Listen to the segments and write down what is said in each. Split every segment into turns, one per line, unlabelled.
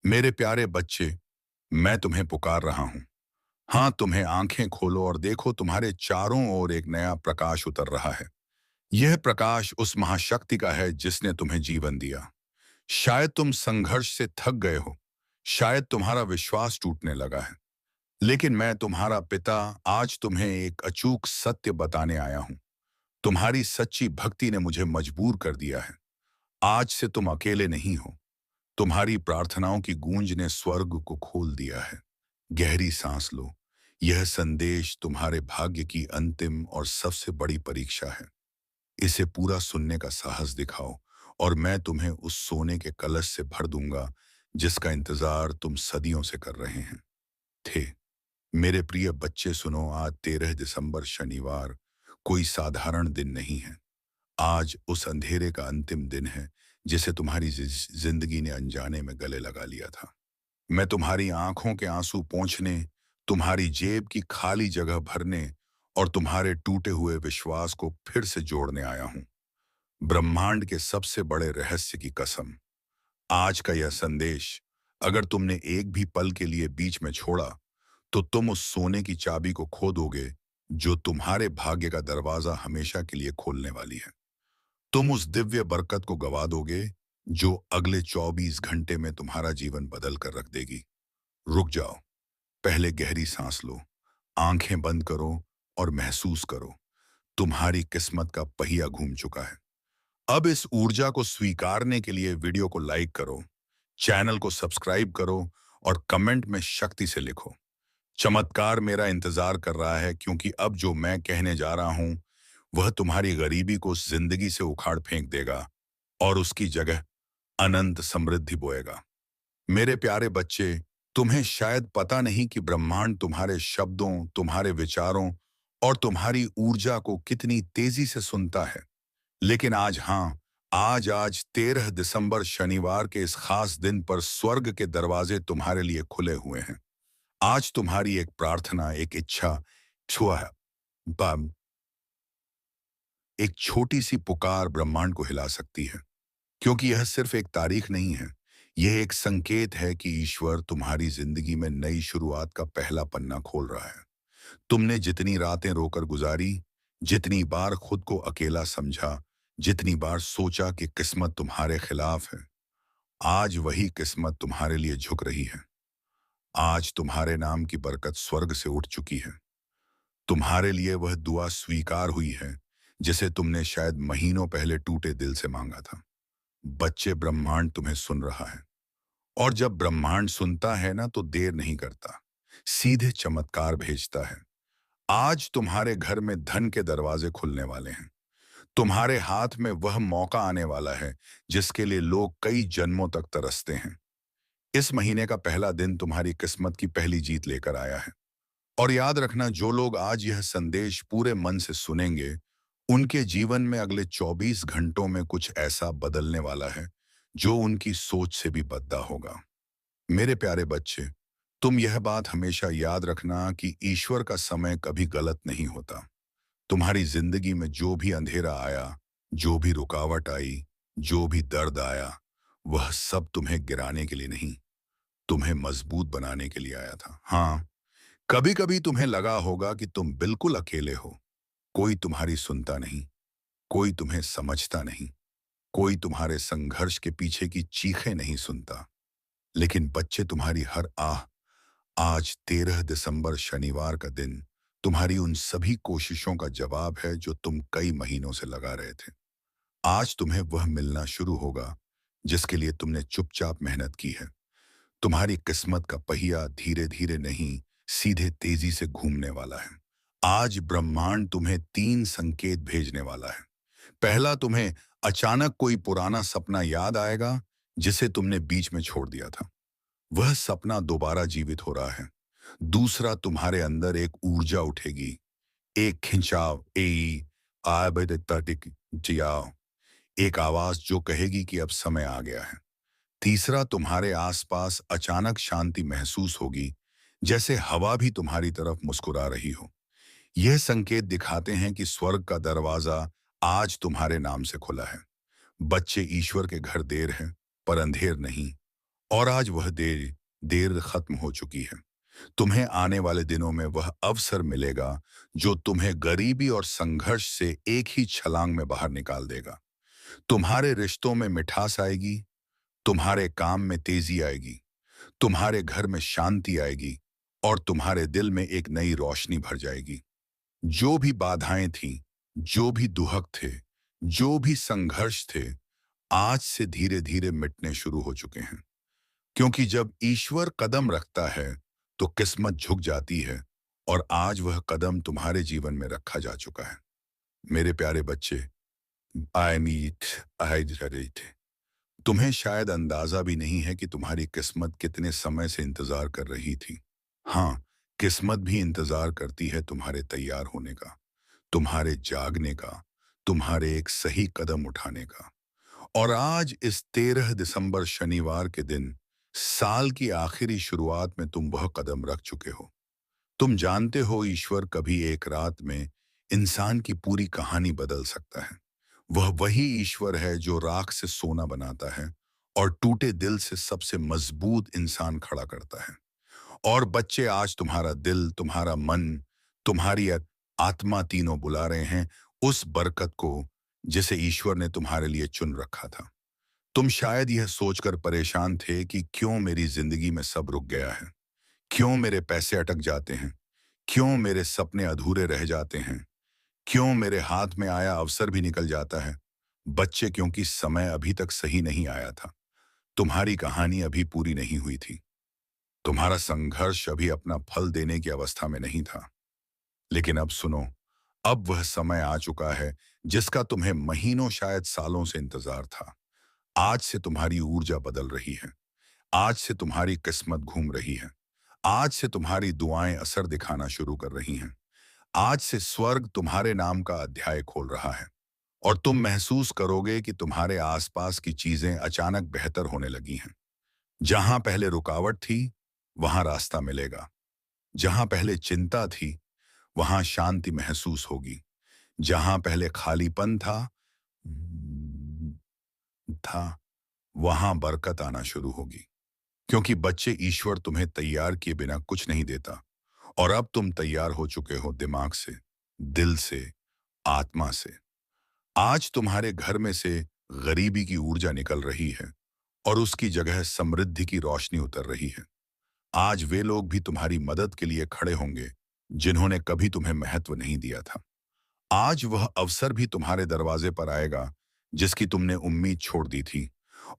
मेरे प्यारे बच्चे, मैं तुम्हें पुकार रहा हूं। हाँ, तुम्हें आंखें खोलो और देखो, तुम्हारे चारों ओर एक नया प्रकाश उतर रहा है। यह प्रकाश उस महाशक्ति का है जिसने तुम्हें जीवन दिया। शायद तुम संघर्ष से थक गए हो, शायद तुम्हारा विश्वास टूटने लगा है, लेकिन मैं तुम्हारा पिता आज तुम्हें एक अचूक सत्य बताने आया हूं। तुम्हारी सच्ची भक्ति ने मुझे मजबूर कर दिया है। आज से तुम अकेले नहीं हो। तुम्हारी प्रार्थनाओं की गूंज ने स्वर्ग को खोल दिया है। गहरी सांस लो। यह संदेश तुम्हारे भाग्य की अंतिम और सबसे बड़ी परीक्षा है। इसे पूरा सुनने का साहस दिखाओ और मैं तुम्हें उस सोने के कलश से भर दूंगा जिसका इंतजार तुम सदियों से कर रहे हैं थे। मेरे प्रिय बच्चे सुनो, आज 13 दिसंबर शनिवार कोई साधारण दिन नहीं है। आज उस अंधेरे का अंतिम दिन है जिसे तुम्हारी जिंदगी ने अनजाने में गले लगा लिया था। मैं तुम्हारी आंखों के आंसू पोंछने, तुम्हारी जेब की खाली जगह भरने और तुम्हारे टूटे हुए विश्वास को फिर से जोड़ने आया हूं। ब्रह्मांड के सबसे बड़े रहस्य की कसम, आज का यह संदेश अगर तुमने एक भी पल के लिए बीच में छोड़ा तो तुम उस सोने की चाबी को खो दोगे जो तुम्हारे भाग्य का दरवाजा हमेशा के लिए खोलने वाली है। तुम उस दिव्य बरकत को गवा दोगे जो अगले 24 घंटे में तुम्हारा जीवन बदल कर रख देगी। रुक जाओ, पहले गहरी सांस लो, आंखें बंद करो और महसूस करो, तुम्हारी किस्मत का पहिया घूम चुका है। अब इस ऊर्जा को स्वीकारने के लिए वीडियो को लाइक करो, चैनल को सब्सक्राइब करो और कमेंट में शक्ति से लिखो, चमत्कार मेरा इंतजार कर रहा है, क्योंकि अब जो मैं कहने जा रहा हूं वह तुम्हारी गरीबी को जिंदगी से उखाड़ फेंक देगा और उसकी जगह अनंत समृद्धि बोएगा। मेरे प्यारे बच्चे, तुम्हें शायद पता नहीं कि ब्रह्मांड तुम्हारे शब्दों, तुम्हारे विचारों और तुम्हारी ऊर्जा को कितनी तेजी से सुनता है। लेकिन आज, हाँ, आज 13 दिसंबर शनिवार के इस खास दिन पर स्वर्ग के दरवाजे तुम्हारे लिए खुले हुए हैं। आज तुम्हारी एक प्रार्थना, एक इच्छा, छुआ है, बम, एक छोटी सी पुकार ब्रह्मांड को हिला सकती है। क्योंकि यह सिर्फ एक तारीख नहीं है, यह एक संकेत है कि ईश्वर तुम्हारी जिंदगी में नई शुरुआत का पहला पन्ना खोल रहा है। तुमने जितनी रातें रोकर गुजारी, जितनी बार खुद को अकेला समझा, जितनी बार सोचा कि किस्मत तुम्हारे खिलाफ है, आज वही किस्मत तुम्हारे लिए झुक रही है। आज तुम्हारे नाम की बरकत स्वर्ग से उठ चुकी है। तुम्हारे लिए वह दुआ स्वीकार हुई है जिसे तुमने शायद महीनों पहले टूटे दिल से मांगा था। बच्चे, ब्रह्मांड तुम्हें सुन रहा है और जब ब्रह्मांड सुनता है ना तो देर नहीं करता, सीधे चमत्कार भेजता है। आज तुम्हारे घर में धन के दरवाजे खुलने वाले हैं। तुम्हारे हाथ में वह मौका आने वाला है जिसके लिए लोग कई जन्मों तक तरसते हैं। इस महीने का पहला दिन तुम्हारी किस्मत की पहली जीत लेकर आया है। और याद रखना, जो लोग आज यह संदेश पूरे मन से सुनेंगे उनके जीवन में अगले 24 घंटों में कुछ ऐसा बदलने वाला है जो उनकी सोच से भी बदला होगा। मेरे प्यारे बच्चे, तुम यह बात हमेशा याद रखना कि ईश्वर का समय कभी गलत नहीं होता। तुम्हारी जिंदगी में जो भी अंधेरा आया, जो भी रुकावट आई, जो भी दर्द आया, वह सब तुम्हें गिराने के लिए नहीं, तुम्हें मजबूत बनाने के लिए आया था। हाँ, कभी कभी तुम्हें लगा होगा कि तुम बिल्कुल अकेले हो, कोई तुम्हारी सुनता नहीं, कोई तुम्हें समझता नहीं, कोई तुम्हारे संघर्ष के पीछे की चीखें नहीं सुनता। लेकिन बच्चे, तुम्हारी हर आह, आज 13 दिसंबर शनिवार का दिन तुम्हारी उन सभी कोशिशों का जवाब है जो तुम कई महीनों से लगा रहे थे। आज तुम्हें वह मिलना शुरू होगा जिसके लिए तुमने चुपचाप मेहनत की है। तुम्हारी किस्मत का पहिया धीरे धीरे नहीं, सीधे तेजी से घूमने वाला है। आज ब्रह्मांड तुम्हें 3 संकेत भेजने वाला है। पहला, तुम्हें अचानक कोई पुराना सपना याद आएगा जिसे तुमने बीच में छोड़ दिया था। वह सपना दोबारा जीवित हो रहा है। दूसरा, तुम्हारे अंदर एक ऊर्जा उठेगी, एक खिंचाव, जियाओ, एक आवाज जो कहेगी कि अब समय आ गया है। तीसरा, तुम्हारे आसपास अचानक शांति महसूस होगी, जैसे हवा भी तुम्हारी तरफ मुस्कुरा रही हो। यह संकेत दिखाते हैं कि स्वर्ग का दरवाजा आज तुम्हारे नाम से खुला है। बच्चे, ईश्वर के घर देर है पर अंधेर नहीं। और आज वह देर देर खत्म हो चुकी है। तुम्हें आने वाले दिनों में वह अवसर मिलेगा जो तुम्हें गरीबी और संघर्ष से एक ही छलांग में बाहर निकाल देगा। तुम्हारे रिश्तों में मिठास आएगी, तुम्हारे काम में तेजी आएगी, तुम्हारे घर में शांति आएगी और तुम्हारे दिल में एक नई रोशनी भर जाएगी। जो भी बाधाएं थीं, जो भी दुहक थे, जो भी संघर्ष थे, आज से धीरे-धीरे मिटने शुरू हो चुके हैं। क्योंकि जब ईश्वर कदम रखता है, तो किस्मत झुक जाती है और आज वह कदम तुम्हारे जीवन में रखा जा चुका है। मेरे प्यारे बच्चे, आई मीट आई रेट। तुम्हें शायद अंदाजा भी नहीं है कि तुम्हारी किस्मत कितने समय से इंतजार कर रही थी। हाँ, किस्मत भी इंतजार करती है तुम्हारे तैयार होने का, तुम्हारे जागने का, तुम्हारे एक सही कदम उठाने का। और आज इस 13 दिसंबर शनिवार के दिन, साल की आखिरी शुरुआत में तुम वह कदम रख चुके हो। तुम जानते हो ईश्वर कभी एक रात में इंसान की पूरी कहानी बदल सकता है। वह वही ईश्वर है जो राख से सोना बनाता है और टूटे दिल से सबसे मजबूत इंसान खड़ा करता है। और बच्चे, आज तुम्हारा दिल, तुम्हारा मन, तुम्हारी आत्मा तीनों बुला रहे हैं उस बरकत को जिसे ईश्वर ने तुम्हारे लिए चुन रखा था। तुम शायद यह सोचकर परेशान थे कि क्यों मेरी जिंदगी में सब रुक गया है, क्यों मेरे पैसे अटक जाते हैं, क्यों मेरे सपने अधूरे रह जाते हैं, क्यों मेरे हाथ में आया अवसर भी निकल जाता है। बच्चे, क्योंकि समय अभी तक सही नहीं आया था। तुम्हारी कहानी अभी पूरी नहीं हुई थी। तुम्हारा संघर्ष अभी अपना फल देने की अवस्था में नहीं था। लेकिन अब सुनो, अब वह समय आ चुका है जिसका तुम्हें महीनों, शायद सालों से इंतजार था। आज से तुम्हारी ऊर्जा बदल रही है। आज से तुम्हारी किस्मत घूम रही है। आज से तुम्हारी दुआएं असर दिखाना शुरू कर रही हैं। आज से स्वर्ग तुम्हारे नाम का अध्याय खोल रहा है और तुम महसूस करोगे कि तुम्हारे आसपास की चीजें अचानक बेहतर होने लगी हैं। जहां पहले रुकावट थी, वहां रास्ता मिलेगा। जहां पहले चिंता थी, वहां शांति महसूस होगी। जहां पहले खालीपन था वहां बरकत आना शुरू होगी। क्योंकि बच्चे, ईश्वर तुम्हें तैयार किए बिना कुछ नहीं देता और अब तुम तैयार हो चुके हो, दिमाग से, दिल से, आत्मा से। आज तुम्हारे घर में से गरीबी की ऊर्जा निकल रही है और उसकी जगह समृद्धि की रोशनी उतर रही है। आज वे लोग भी तुम्हारी मदद के लिए खड़े होंगे जिन्होंने कभी तुम्हें महत्व नहीं दिया था। आज वह अवसर भी तुम्हारे दरवाजे पर आएगा जिसकी तुमने उम्मीद छोड़ दी थी।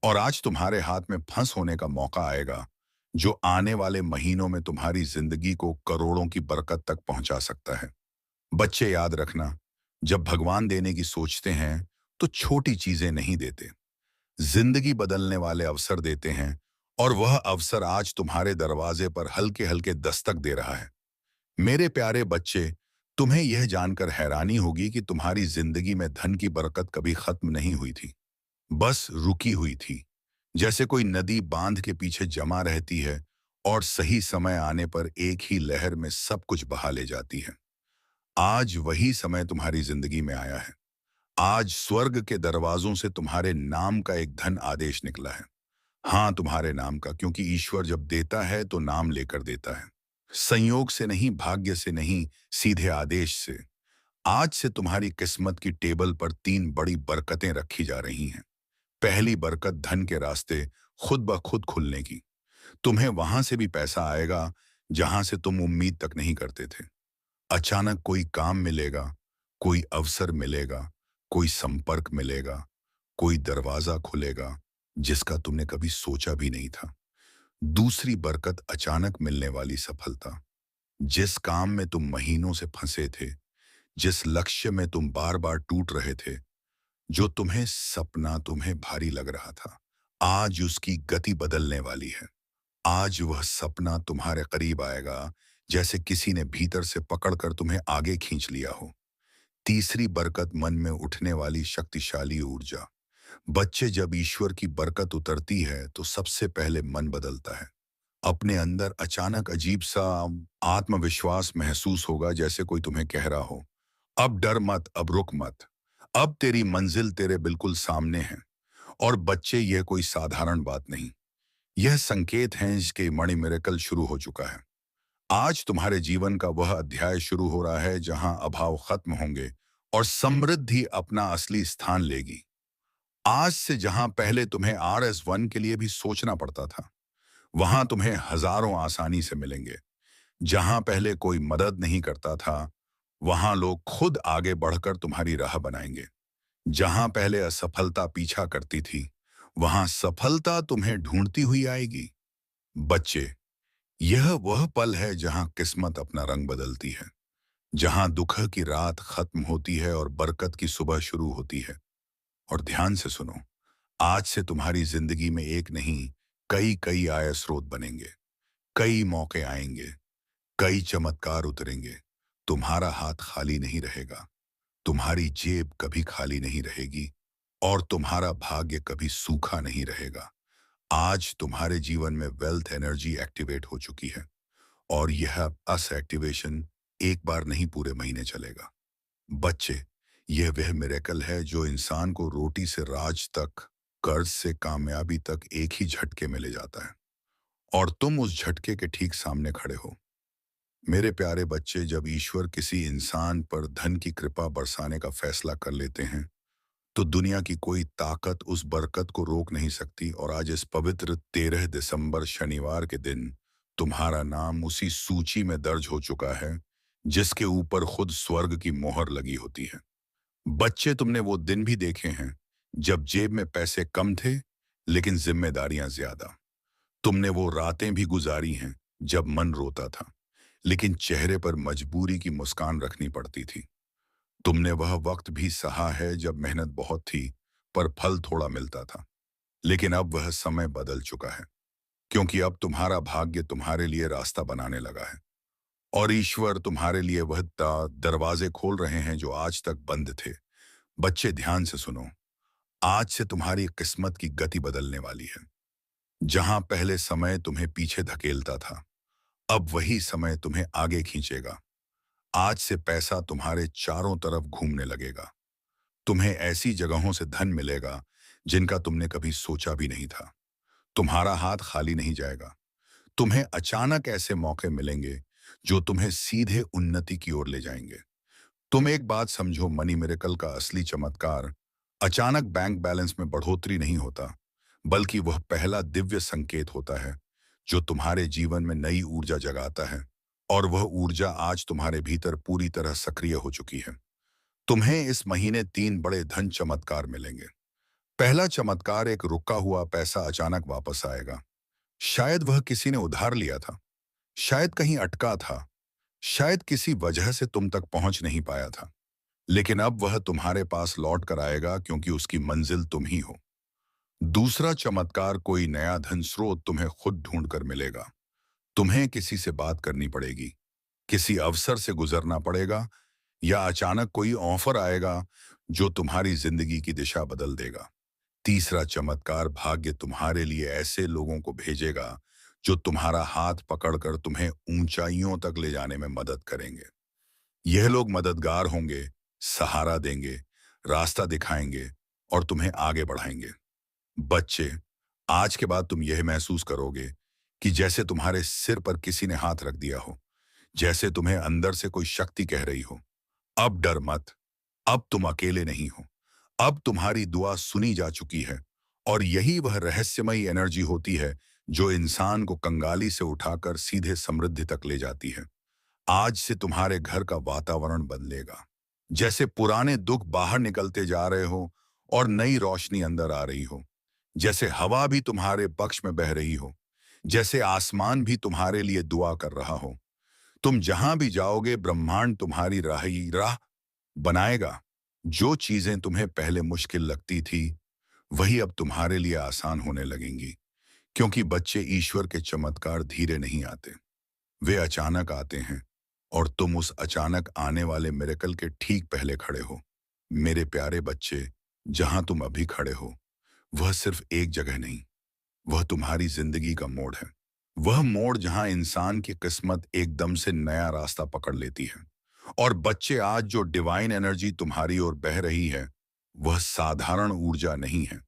और आज तुम्हारे हाथ में फंस होने का मौका आएगा जो आने वाले महीनों में तुम्हारी जिंदगी को करोड़ों की बरकत तक पहुंचा सकता है। बच्चे, याद रखना, जब भगवान देने की सोचते हैं तो छोटी चीजें नहीं देते, जिंदगी बदलने वाले अवसर देते हैं। और वह अवसर आज तुम्हारे दरवाजे पर हल्के हल्के दस्तक दे रहा है। मेरे प्यारे बच्चे, तुम्हें यह जानकर हैरानी होगी कि तुम्हारी जिंदगी में धन की बरकत कभी खत्म नहीं हुई थी, बस रुकी हुई थी। जैसे कोई नदी बांध के पीछे जमा रहती है और सही समय आने पर एक ही लहर में सब कुछ बहा ले जाती है। आज वही समय तुम्हारी जिंदगी में आया है। आज स्वर्ग के दरवाजों से तुम्हारे नाम का एक धन आदेश निकला है। हाँ, तुम्हारे नाम का, क्योंकि ईश्वर जब देता है तो नाम लेकर देता है। संयोग से नहीं, भाग्य से नहीं, सीधे आदेश से। आज से तुम्हारी किस्मत की टेबल पर 3 बड़ी बरकतें रखी जा रही हैं। पहली बरकत, धन के रास्ते खुद ब खुद खुलने की। तुम्हें वहां से भी पैसा आएगा जहां से तुम उम्मीद तक नहीं करते थे। अचानक कोई काम मिलेगा, कोई अवसर मिलेगा, कोई संपर्क मिलेगा, कोई दरवाजा खुलेगा जिसका तुमने कभी सोचा भी नहीं था। दूसरी बरकत, अचानक मिलने वाली सफलता। जिस काम में तुम महीनों से फंसे थे, जिस लक्ष्य में तुम बार बार टूट रहे थे, जो तुम्हें सपना तुम्हें भारी लग रहा था, आज उसकी गति बदलने वाली है। आज वह सपना तुम्हारे करीब आएगा जैसे किसी ने भीतर से पकड़कर तुम्हें आगे खींच लिया हो। तीसरी बरकत, मन में उठने वाली शक्तिशाली ऊर्जा। बच्चे, जब ईश्वर की बरकत उतरती है तो सबसे पहले मन बदलता है। अपने अंदर अचानक अजीब सा आत्मविश्वास महसूस होगा, जैसे कोई तुम्हें कह रहा हो, अब डर मत, अब रुक मत, अब तेरी मंजिल तेरे बिल्कुल सामने है। और बच्चे, यह कोई साधारण बात नहीं, यह संकेत हैं कि मणि मिरेकल शुरू हो चुका है। आज तुम्हारे जीवन का वह अध्याय शुरू हो रहा है जहां अभाव खत्म होंगे और समृद्धि अपना असली स्थान लेगी। आज से जहां पहले तुम्हें RS1 के लिए भी सोचना पड़ता था, वहां तुम्हें हजारों आसानी से मिलेंगे। जहां पहले कोई मदद नहीं करता था, वहां लोग खुद आगे बढ़कर तुम्हारी राह बनाएंगे। जहां पहले असफलता पीछा करती थी, वहां सफलता तुम्हें ढूंढती हुई आएगी। बच्चे, यह वह पल है जहां किस्मत अपना रंग बदलती है, जहां दुख की रात खत्म होती है और बरकत की सुबह शुरू होती है। और ध्यान से सुनो, आज से तुम्हारी जिंदगी में एक नहीं, कई कई आय स्रोत बनेंगे। कई मौके आएंगे, कई चमत्कार उतरेंगे। तुम्हारा हाथ खाली नहीं रहेगा, तुम्हारी जेब कभी खाली नहीं रहेगी, और तुम्हारा भाग्य कभी सूखा नहीं रहेगा। आज तुम्हारे जीवन में वेल्थ एनर्जी एक्टिवेट हो चुकी है, और यह अस एक्टिवेशन एक बार नहीं, पूरे महीने चलेगा। बच्चे, यह वह मिरेकल है जो इंसान को रोटी से राज तक, कर्ज से कामयाबी तक एक ही झटके में ले जाता है, और तुम उस झटके के ठीक सामने खड़े हो। मेरे प्यारे बच्चे, जब ईश्वर किसी इंसान पर धन की कृपा बरसाने का फैसला कर लेते हैं, तो दुनिया की कोई ताकत उस बरकत को रोक नहीं सकती। और आज इस पवित्र 13 दिसंबर शनिवार के दिन तुम्हारा नाम उसी सूची में दर्ज हो चुका है जिसके ऊपर खुद स्वर्ग की मोहर लगी होती है। बच्चे, तुमने वो दिन भी देखे हैं जब जेब में पैसे कम थे लेकिन जिम्मेदारियां ज्यादा। तुमने वो रातें भी गुजारी हैं जब मन रोता था लेकिन चेहरे पर मजबूरी की मुस्कान रखनी पड़ती थी। तुमने वह वक्त भी सहा है जब मेहनत बहुत थी पर फल थोड़ा मिलता था। लेकिन अब वह समय बदल चुका है, क्योंकि अब तुम्हारा भाग्य तुम्हारे लिए रास्ता बनाने लगा है, और ईश्वर तुम्हारे लिए वह दरवाजे खोल रहे हैं जो आज तक बंद थे। बच्चे, ध्यान से सुनो, आज से तुम्हारी किस्मत की गति बदलने वाली है। जहां पहले समय तुम्हें पीछे धकेलता था, अब वही समय तुम्हें आगे खींचेगा। आज से पैसा तुम्हारे चारों तरफ घूमने लगेगा। तुम्हें ऐसी जगहों से धन मिलेगा जिनका तुमने कभी सोचा भी नहीं था। तुम्हारा हाथ खाली नहीं जाएगा। तुम्हें अचानक ऐसे मौके मिलेंगे जो तुम्हें सीधे उन्नति की ओर ले जाएंगे। तुम एक बात समझो, मनी मिरेकल का असली चमत्कार अचानक बैंक बैलेंस में बढ़ोतरी नहीं होता, बल्कि वह पहला दिव्य संकेत होता है जो तुम्हारे जीवन में नई ऊर्जा जगाता है। और वह ऊर्जा आज तुम्हारे भीतर पूरी तरह सक्रिय हो चुकी है। तुम्हें इस महीने 3 बड़े धन चमत्कार मिलेंगे। पहला चमत्कार, एक रुका हुआ पैसा अचानक वापस आएगा। शायद वह किसी ने उधार लिया था, शायद कहीं अटका था, शायद किसी वजह से तुम तक पहुंच नहीं पाया था। लेकिन अब वह तुम्हारे पास लौट कर आएगा, क्योंकि उसकी मंजिल तुम ही हो। दूसरा चमत्कार, कोई नया धन स्रोत तुम्हें खुद ढूंढ कर मिलेगा। तुम्हें किसी से बात करनी पड़ेगी, किसी अवसर से गुजरना पड़ेगा, या अचानक कोई ऑफर आएगा जो तुम्हारी जिंदगी की दिशा बदल देगा। तीसरा चमत्कार, भाग्य तुम्हारे लिए ऐसे लोगों को भेजेगा जो तुम्हारा हाथ पकड़कर तुम्हें ऊंचाइयों तक ले जाने में मदद करेंगे। यह लोग मददगार होंगे, सहारा देंगे, रास्ता दिखाएंगे और तुम्हें आगे बढ़ाएंगे। बच्चे, आज के बाद तुम यह महसूस करोगे कि जैसे तुम्हारे सिर पर किसी ने हाथ रख दिया हो, जैसे तुम्हें अंदर से कोई शक्ति कह रही हो, अब डर मत, अब तुम अकेले नहीं हो, अब तुम्हारी दुआ सुनी जा चुकी है। और यही वह रहस्यमयी एनर्जी होती है जो इंसान को कंगाली से उठाकर सीधे समृद्धि तक ले जाती है। आज से तुम्हारे घर का वातावरण बदलेगा, जैसे पुराने दुख बाहर निकलते जा रहे हो और नई रोशनी अंदर आ रही हो। जैसे हवा भी तुम्हारे पक्ष में बह रही हो, जैसे आसमान भी तुम्हारे लिए दुआ कर रहा हो। तुम जहां भी जाओगे, ब्रह्मांड तुम्हारी राह बनाएगा। जो चीजें तुम्हें पहले मुश्किल लगती थी, वही अब तुम्हारे लिए आसान होने लगेंगी। क्योंकि बच्चे, ईश्वर के चमत्कार धीरे नहीं आते, वे अचानक आते हैं, और तुम उस अचानक आने वाले मिरेकल के ठीक पहले खड़े हो। मेरे प्यारे बच्चे, जहां तुम अभी खड़े हो, वह सिर्फ एक जगह नहीं, वह तुम्हारी जिंदगी का मोड़ है। वह मोड़ जहां इंसान की किस्मत एकदम से नया रास्ता पकड़ लेती है। और बच्चे, आज जो डिवाइन एनर्जी तुम्हारी ओर बह रही है, वह साधारण ऊर्जा नहीं है।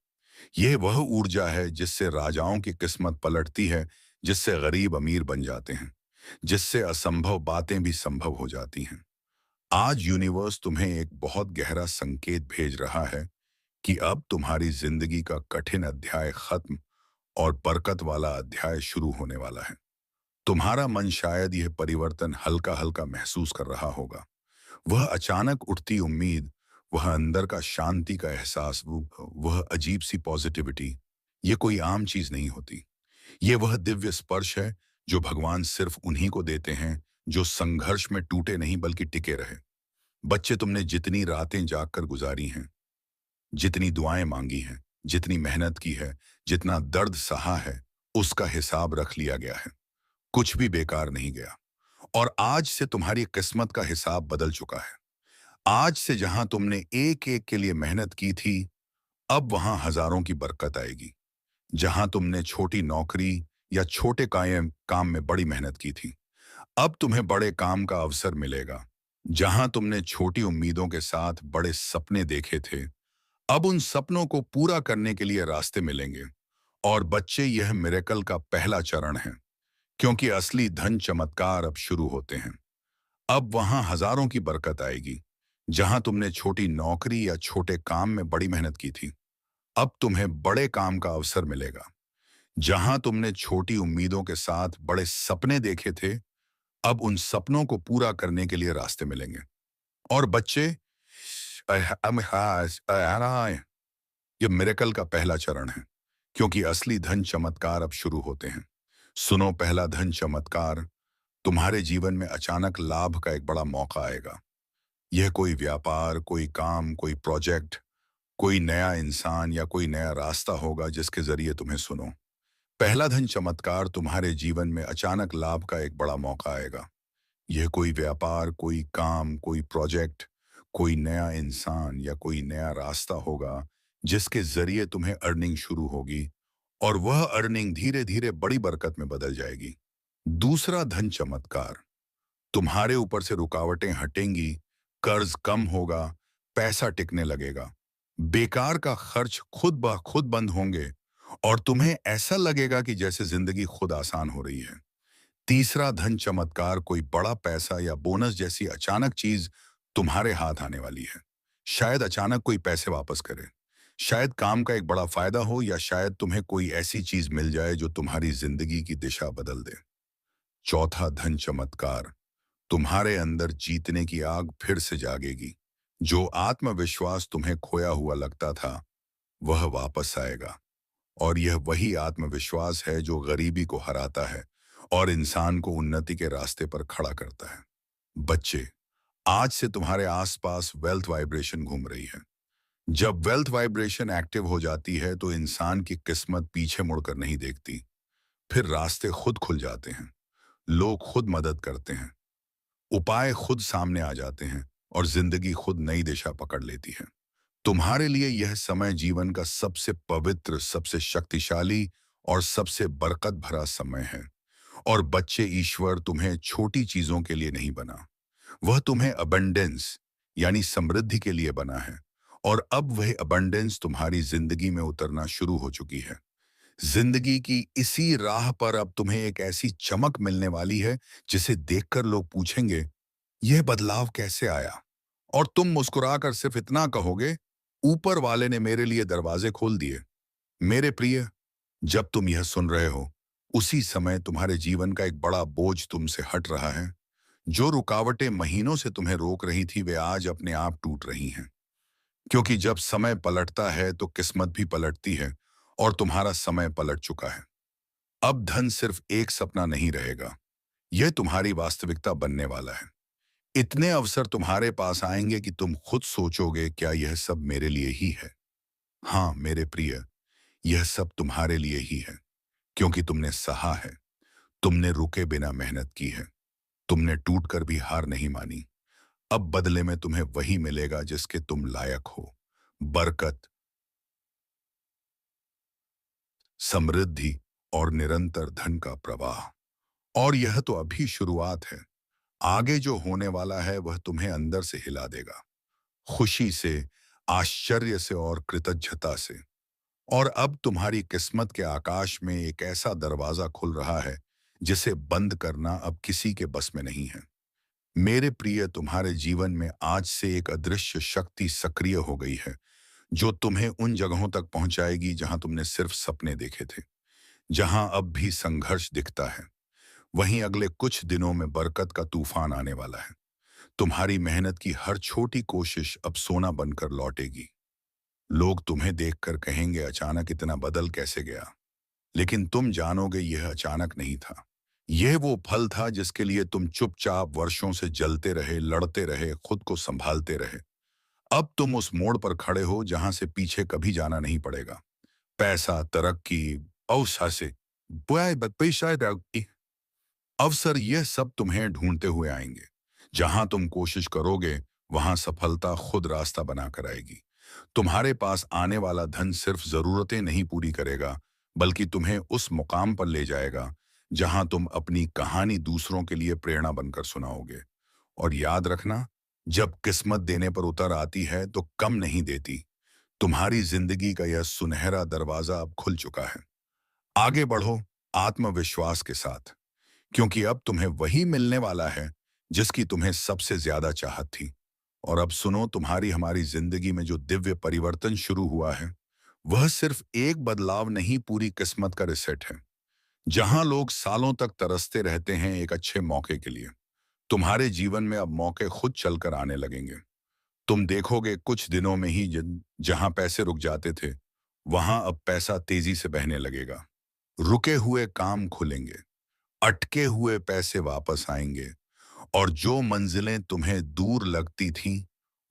यह वह ऊर्जा है जिससे राजाओं की किस्मत पलटती है, जिससे गरीब अमीर बन जाते हैं, जिससे असंभव बातें भी संभव हो जाती हैं। आज यूनिवर्स तुम्हें एक बहुत गहरा संकेत भेज रहा है कि अब तुम्हारी जिंदगी का कठिन अध्याय खत्म और बरकत वाला अध्याय शुरू होने वाला है। तुम्हारा मन शायद यह परिवर्तन हल्का हल्का महसूस कर रहा होगा। वह अचानक उठती उम्मीद, वह अंदर का शांति का एहसास, वह अजीब सी पॉजिटिविटी, ये कोई आम चीज नहीं होती। ये वह दिव्य स्पर्श है जो भगवान सिर्फ उन्हीं को देते हैं जो संघर्ष में टूटे नहीं बल्कि टिके रहे। बच्चे, तुमने जितनी रातें जागकर गुजारी हैं, जितनी दुआएं मांगी हैं, जितनी मेहनत की है, जितना दर्द सहा है, उसका हिसाब रख लिया गया है। कुछ भी बेकार नहीं गया। और आज से तुम्हारी किस्मत का हिसाब बदल चुका है। आज से जहां तुमने एक एक के लिए मेहनत की थी, अब वहां हजारों की बरकत आएगी। जहां तुमने छोटी नौकरी या छोटे कायम काम में बड़ी मेहनत की थी, अब तुम्हें बड़े काम का अवसर मिलेगा। जहां तुमने छोटी उम्मीदों के साथ बड़े सपने देखे थे, अब उन सपनों को पूरा करने के लिए रास्ते मिलेंगे। और बच्चे, यह मिरेकल का पहला चरण है, क्योंकि असली धन चमत्कार अब शुरू होते हैं। अब वहां हजारों की बरकत आएगी। जहां तुमने छोटी नौकरी या छोटे काम में बड़ी मेहनत की थी, अब तुम्हें बड़े काम का अवसर मिलेगा। जहां तुमने छोटी उम्मीदों के साथ बड़े सपने देखे थे, अब उन सपनों को पूरा करने के लिए रास्ते मिलेंगे। और बच्चे, ये मिरेकल का पहला चरण है, क्योंकि असली धन चमत्कार अब शुरू होते हैं। सुनो, पहला धन चमत्कार, तुम्हारे जीवन में अचानक लाभ का एक बड़ा मौका आएगा। यह कोई व्यापार, कोई काम, कोई प्रोजेक्ट, कोई नया इंसान या कोई नया रास्ता होगा जिसके जरिए तुम्हें सुनो। पहला धन चमत्कार, तुम्हारे जीवन में अचानक लाभ का एक बड़ा मौका आएगा। यह कोई व्यापार, कोई काम, कोई प्रोजेक्ट, कोई नया इंसान या कोई नया रास्ता होगा जिसके जरिए तुम्हें अर्निंग शुरू होगी, और वह अर्निंग धीरे धीरे बड़ी बरकत में बदल जाएगी। दूसरा धन चमत्कार, तुम्हारे ऊपर से रुकावटें हटेंगी, कर्ज कम होगा, पैसा टिकने लगेगा, बेकार का खर्च खुद ब खुद बंद होंगे, और तुम्हें ऐसा लगेगा कि जैसे जिंदगी खुद आसान हो रही है। तीसरा धन चमत्कार, कोई बड़ा पैसा या बोनस जैसी अचानक चीज तुम्हारे हाथ आने वाली है। शायद अचानक कोई पैसे वापस करे, शायद काम का एक बड़ा फायदा हो, या शायद तुम्हें कोई ऐसी चीज मिल जाए जो तुम्हारी जिंदगी की दिशा बदल दे। चौथा धन चमत्कार, तुम्हारे अंदर जीतने की आग फिर से जागेगी। जो आत्मविश्वास तुम्हें खोया हुआ लगता था, वह वापस आएगा। और यह वही आत्मविश्वास है जो गरीबी को हराता है और इंसान को उन्नति के रास्ते पर खड़ा करता है। बच्चे, आज से तुम्हारे आसपास वेल्थ वाइब्रेशन घूम रही है। जब वेल्थ वाइब्रेशन एक्टिव हो जाती है तो इंसान की किस्मत पीछे मुड़कर नहीं देखती। फिर रास्ते खुद खुल जाते हैं, लोग खुद मदद करते हैं, उपाय खुद सामने आ जाते हैं, और जिंदगी खुद नई दिशा पकड़ लेती है। तुम्हारे लिए यह समय जीवन का सबसे पवित्र, सबसे शक्तिशाली और सबसे बरकत भरा समय है। और बच्चे, ईश्वर तुम्हें छोटी चीजों के लिए नहीं बना, वह तुम्हें अबंडेंस यानी समृद्धि के लिए बना है। और अब वह अबंडेंस तुम्हारी जिंदगी में उतरना शुरू हो चुकी है। जिंदगी की इसी राह पर अब तुम्हें एक ऐसी चमक मिलने वाली है जिसे देखकर लोग पूछेंगे, यह बदलाव कैसे आया? और तुम मुस्कुराकर सिर्फ इतना कहोगे, ऊपर वाले ने मेरे लिए दरवाजे खोल दिए। मेरे प्रिय, जब तुम यह सुन रहे हो, उसी समय तुम्हारे जीवन का एक बड़ा बोझ तुमसे हट रहा है। जो रुकावटें महीनों से तुम्हें रोक रही थी, वे आज अपने आप टूट रही हैं। क्योंकि जब समय पलटता है तो किस्मत भी पलटती है, और तुम्हारा समय पलट चुका है। अब धन सिर्फ एक सपना नहीं रहेगा, यह तुम्हारी वास्तविकता बनने वाला है। इतने अवसर तुम्हारे पास आएंगे कि तुम खुद सोचोगे, क्या यह सब मेरे लिए ही है? हाँ मेरे प्रिय, यह सब तुम्हारे लिए ही है, क्योंकि तुमने सहा है, तुमने रुके बिना मेहनत की है, तुमने टूटकर भी हार नहीं मानी। अब बदले में तुम्हें वही मिलेगा जिसके तुम लायक हो। बरकत, समृद्धि और निरंतर धन का प्रवाह। और यह तो अभी शुरुआत है। आगे जो होने वाला है वह तुम्हें अंदर से हिला देगा, खुशी से, आश्चर्य से और कृतज्ञता से। और अब तुम्हारी किस्मत के आकाश में एक ऐसा दरवाजा खुल रहा है जिसे बंद करना अब किसी के बस में नहीं है। मेरे प्रिय, तुम्हारे जीवन में आज से एक अदृश्य शक्ति सक्रिय हो गई है जो तुम्हें उन जगहों तक पहुंचाएगी जहां तुमने सिर्फ सपने देखे थे। जहां अब भी संघर्ष दिखता है, वहीं अगले कुछ दिनों में बरकत का तूफान आने वाला है। तुम्हारी मेहनत की हर छोटी कोशिश अब सोना बनकर लौटेगी। लोग तुम्हें देखकर कहेंगे, अचानक इतना बदल कैसे गया? लेकिन तुम जानोगे यह अचानक नहीं था। यह वो फल था जिसके लिए तुम चुपचाप वर्षों से जलते रहे, लड़ते रहे, खुद को संभालते रहे। अब तुम उस मोड़ पर खड़े हो जहां से पीछे कभी जाना नहीं पड़ेगा। पैसा, तरक्की, अवसर से अवसर, यह सब तुम्हें ढूंढते हुए आएंगे। जहां तुम कोशिश करोगे, वहां सफलता खुद रास्ता बनाकर आएगी। तुम्हारे पास आने वाला धन सिर्फ जरूरतें नहीं पूरी करेगा, बल्कि तुम्हें उस मुकाम पर ले जाएगा जहां तुम अपनी कहानी दूसरों के लिए प्रेरणा बनकर सुनाओगे। और याद रखना, जब किस्मत देने पर उतर आती है तो कम नहीं देती। तुम्हारी जिंदगी का यह सुनहरा दरवाजा अब खुल चुका है। आगे बढ़ो आत्मविश्वास के साथ, क्योंकि अब तुम्हें वही मिलने वाला है जिसकी तुम्हें सबसे ज्यादा चाहत थी। और अब सुनो, तुम्हारी हमारी जिंदगी में जो दिव्य परिवर्तन शुरू हुआ है, वह सिर्फ एक बदलाव नहीं, पूरी किस्मत का रिसेट है। जहां लोग सालों तक तरसते रहते हैं एक अच्छे मौके के लिए, तुम्हारे जीवन में अब मौके खुद चलकर आने लगेंगे। तुम देखोगे कुछ दिनों में ही जहां पैसे रुक जाते थे, वहां अब पैसा तेजी से बहने लगेगा। रुके हुए काम खुलेंगे, अटके हुए पैसे वापस आएंगे, और जो मंजिलें तुम्हें दूर लगती थीं,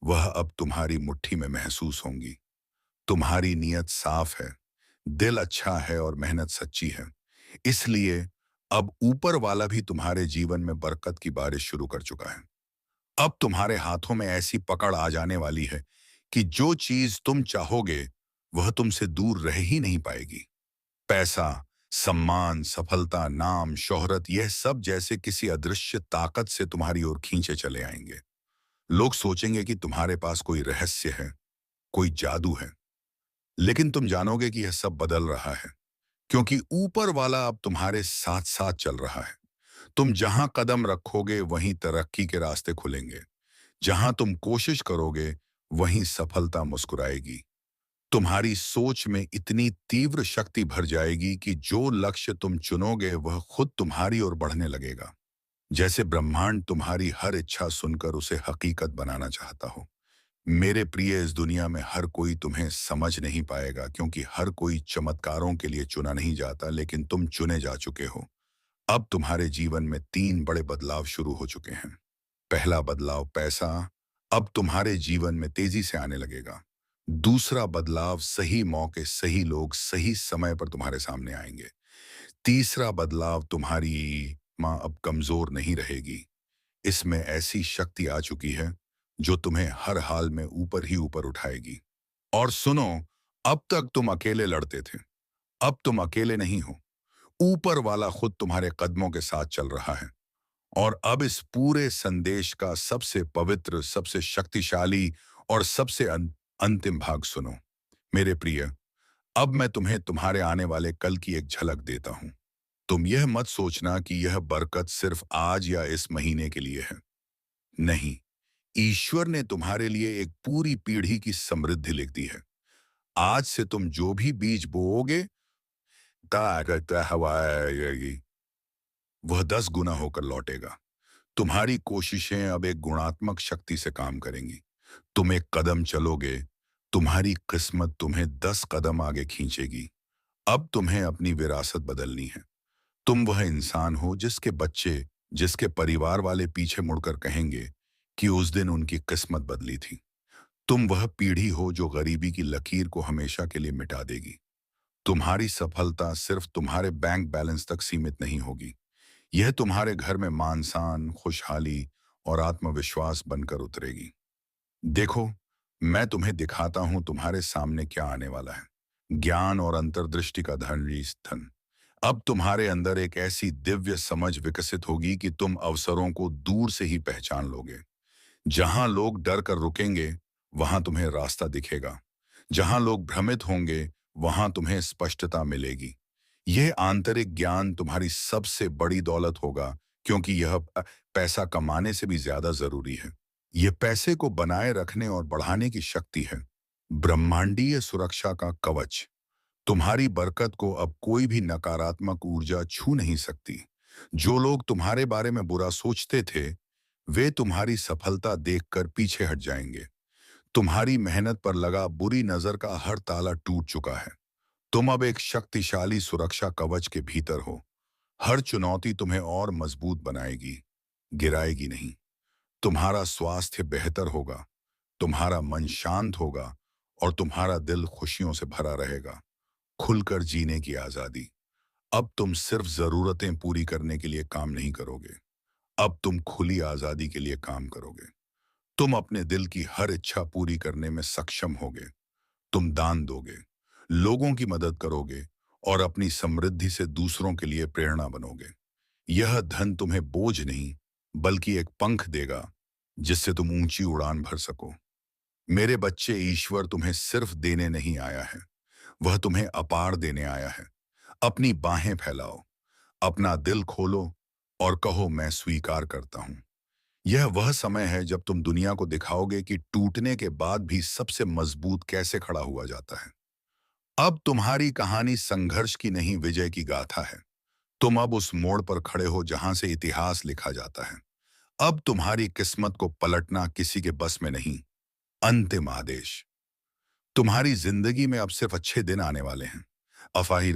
वह अब तुम्हारी मुट्ठी में महसूस होंगी। तुम्हारी नीयत साफ है, दिल अच्छा है और मेहनत सच्ची है। इसलिए अब ऊपर वाला भी तुम्हारे जीवन में बरकत की बारिश शुरू कर चुका है। अब तुम्हारे हाथों में ऐसी पकड़ आ जाने वाली है कि जो चीज तुम चाहोगे, वह तुमसे दूर रह ही नहीं पाएगी। पैसा, सम्मान, सफलता, नाम, शोहरत, यह सब जैसे किसी अदृश्य ताकत से तुम्हारी ओर खींचे चले आएंगे। लोग सोचेंगे कि तुम्हारे पास कोई रहस्य है, कोई जादू है। लेकिन तुम जानोगे कि यह सब बदल रहा है, क्योंकि ऊपर वाला अब तुम्हारे साथ साथ चल रहा है। तुम जहां कदम रखोगे, वहीं तरक्की के रास्ते खुलेंगे। जहां तुम कोशिश करोगे, वहीं सफलता मुस्कुराएगी। तुम्हारी सोच में इतनी तीव्र शक्ति भर जाएगी कि जो लक्ष्य तुम चुनोगे, वह खुद तुम्हारी ओर बढ़ने लगेगा। जैसे ब्रह्मांड तुम्हारी हर इच्छा सुनकर उसे हकीकत बनाना चाहता हो। मेरे प्रिय, इस दुनिया में हर कोई तुम्हें समझ नहीं पाएगा, क्योंकि हर कोई चमत्कारों के लिए चुना नहीं जाता, लेकिन तुम चुने जा चुके हो। अब तुम्हारे जीवन में 3 बड़े बदलाव शुरू हो चुके हैं। पहला बदलाव, पैसा अब तुम्हारे जीवन में तेजी से आने लगेगा। दूसरा बदलाव, सही मौके, सही लोग, सही समय पर तुम्हारे सामने आएंगे। तीसरा बदलाव, तुम्हारी माँ अब कमजोर नहीं रहेगी। इसमें ऐसी शक्ति आ चुकी है जो तुम्हें हर हाल में ऊपर ही ऊपर उठाएगी। और सुनो, अब तक तुम अकेले लड़ते थे, अब तुम अकेले नहीं हो। ऊपर वाला खुद तुम्हारे कदमों के साथ चल रहा है। और अब इस पूरे संदेश का सबसे पवित्र, सबसे शक्तिशाली और सबसे अंतिम भाग सुनो। मेरे प्रिय, अब मैं तुम्हें तुम्हारे आने वाले कल की एक झलक देता हूं। तुम यह मत सोचना कि यह बरकत सिर्फ आज या इस महीने के लिए है। नहीं, ईश्वर ने तुम्हारे लिए एक पूरी पीढ़ी की समृद्धि लिख दी है। आज से तुम जो भी बीज बोओगे, हवा वह 10 गुना होकर लौटेगा। तुम्हारी कोशिशें अब एक गुणात्मक शक्ति से काम करेंगी। तुम एक कदम चलोगे, तुम्हारी किस्मत तुम्हें 10 कदम आगे खींचेगी। अब तुम्हें अपनी विरासत बदलनी है। तुम वह इंसान हो जिसके बच्चे, जिसके परिवार वाले पीछे मुड़कर कहेंगे कि उस दिन उनकी किस्मत बदली थी। तुम वह पीढ़ी हो जो गरीबी की लकीर को हमेशा के लिए मिटा देगी। तुम्हारी सफलता सिर्फ तुम्हारे बैंक बैलेंस तक सीमित नहीं होगी। यह तुम्हारे घर में मान-सम्मान, खुशहाली और आत्मविश्वास बनकर उतरेगी। देखो, मैं तुम्हें दिखाता हूं तुम्हारे सामने क्या आने वाला है। ज्ञान और अंतर्दृष्टि का धन। अब तुम्हारे अंदर एक ऐसी दिव्य समझ विकसित होगी कि तुम अवसरों को दूर से ही पहचान लोगे। जहां लोग डर कर रुकेंगे, वहां तुम्हें रास्ता दिखेगा। जहां लोग भ्रमित होंगे, वहां तुम्हें स्पष्टता मिलेगी। यह आंतरिक ज्ञान तुम्हारी सबसे बड़ी दौलत होगा, क्योंकि यह पैसा कमाने से भी ज्यादा जरूरी है। यह पैसे को बनाए रखने और बढ़ाने की शक्ति है। ब्रह्मांडीय सुरक्षा का कवच। तुम्हारी बरकत को अब कोई भी नकारात्मक ऊर्जा छू नहीं सकती। जो लोग तुम्हारे बारे में बुरा सोचते थे, वे तुम्हारी सफलता देखकर पीछे हट जाएंगे। तुम्हारी मेहनत पर लगा बुरी नजर का हर ताला टूट चुका है। तुम अब एक शक्तिशाली सुरक्षा कवच के भीतर हो। हर चुनौती तुम्हें और मजबूत बनाएगी, गिराएगी नहीं। तुम्हारा स्वास्थ्य बेहतर होगा, तुम्हारा मन शांत होगा और तुम्हारा दिल खुशियों से भरा रहेगा। खुलकर जीने की आजादी। अब तुम सिर्फ जरूरतें पूरी करने के लिए काम नहीं करोगे, अब तुम खुली आजादी के लिए काम करोगे। तुम अपने दिल की हर इच्छा पूरी करने में सक्षम होगे। तुम दान दोगे, लोगों की मदद करोगे और अपनी समृद्धि से दूसरों के लिए प्रेरणा बनोगे। यह धन तुम्हें बोझ नहीं, बल्कि एक पंख देगा, जिससे तुम ऊंची उड़ान भर सको। मेरे बच्चे, ईश्वर तुम्हें सिर्फ देने नहीं आया है, वह तुम्हें अपार देने आया है। अपनी बाहें फैलाओ, अपना दिल खोलो और कहो, मैं स्वीकार करता हूं। यह वह समय है जब तुम दुनिया को दिखाओगे कि टूटने के बाद भी सबसे मजबूत कैसे खड़ा हुआ जाता है। अब तुम्हारी कहानी संघर्ष की नहीं, विजय की गाथा है। तुम अब उस मोड़ पर खड़े हो जहां से इतिहास लिखा जाता है। अब तुम्हारी किस्मत को पलटना किसी के बस में नहीं। अंतिम आदेश। तुम्हारी जिंदगी में अब सिर्फ अच्छे दिन आने वाले हैं। अफाही